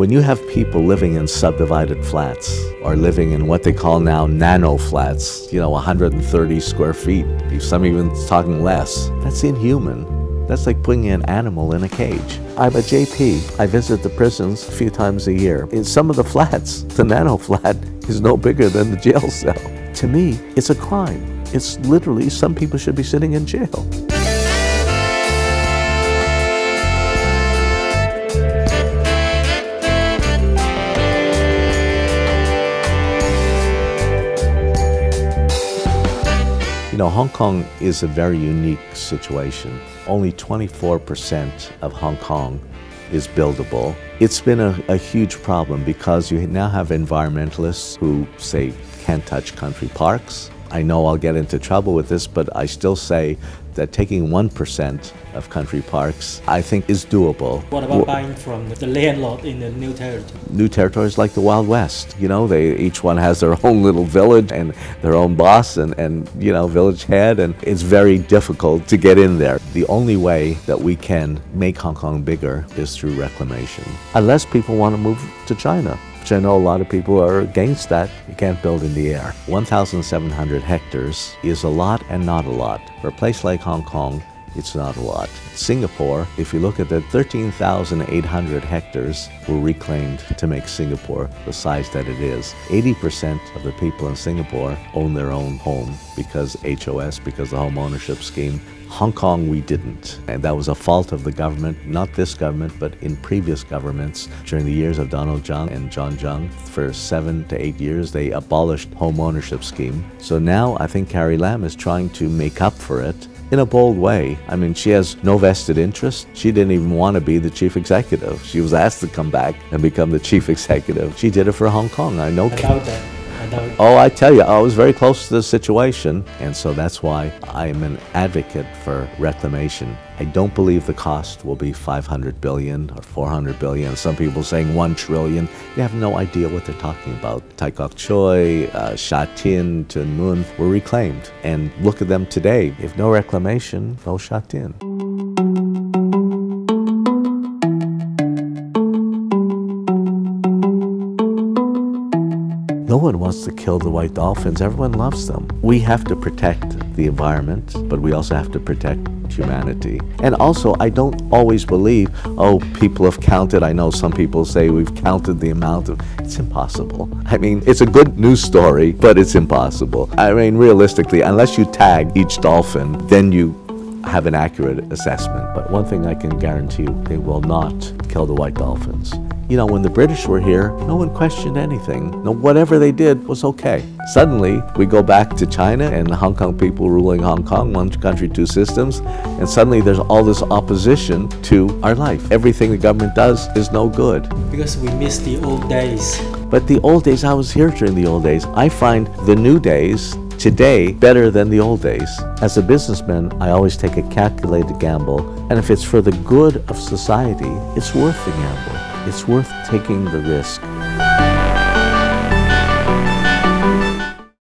When you have people living in subdivided flats or living in what they call now nano flats, 130 square feet, some even talking less, that's inhuman. That's like putting an animal in a cage. I'm a JP. I visit the prisons a few times a year. In some of the flats, the nano flat is no bigger than the jail cell. To me, it's a crime. It's literally, some people should be sitting in jail. Hong Kong is a very unique situation. Only 24% of Hong Kong is buildable. It's been a huge problem because you now have environmentalists who say can't touch country parks. I know I'll get into trouble with this, but I still say that taking 1% of country parks, I think, is doable. What about buying from the landlord in the new territory? New territories like the Wild West. Each one has their own little village and their own boss and village head, and it's very difficult to get in there. The only way that we can make Hong Kong bigger is through reclamation. Unless people want to move to China, which I know a lot of people are against that. You can't build in the air. 1,700 hectares is a lot and not a lot. For a place like Hong Kong, it's not a lot. Singapore, if you look at that, 13,800 hectares were reclaimed to make Singapore the size that it is. 80% of the people in Singapore own their own home because HOS, because the home ownership scheme. Hong Kong, we didn't. And that was a fault of the government, not this government, but in previous governments. During the years of Donald Tsang and John Tsang, for 7 to 8 years, they abolished home ownership scheme. So now I think Carrie Lam is trying to make up for it in a bold way. I mean, she has no vested interest. She didn't even want to be the chief executive. She was asked to come back and become the chief executive. She did it for Hong Kong. I know. Oh, I tell you, I was very close to the situation, and so that's why I am an advocate for reclamation. I don't believe the cost will be 500 billion or 400 billion. Some people saying 1 trillion. You have no idea what they're talking about. Tai Kok Tsui, Sha Tin, Tuen Mun were reclaimed. And look at them today. If no reclamation, no Sha Tin. No one wants to kill the white dolphins. Everyone loves them. We have to protect the environment, but we also have to protect humanity. And also, I don't always believe, people have counted. I know some people say we've counted the amount of... It's impossible. I mean, it's a good news story, but it's impossible. I mean, realistically, unless you tag each dolphin, then you have an accurate assessment. But one thing I can guarantee you, they will not kill the white dolphins. When the British were here, no one questioned anything. Whatever they did was okay. Suddenly, we go back to China and the Hong Kong people ruling Hong Kong, one country, two systems, and suddenly there's all this opposition to our life. Everything the government does is no good. Because we miss the old days. But the old days, I was here during the old days. I find the new days today better than the old days. As a businessman, I always take a calculated gamble, and if it's for the good of society, it's worth the gamble. It's worth taking the risk.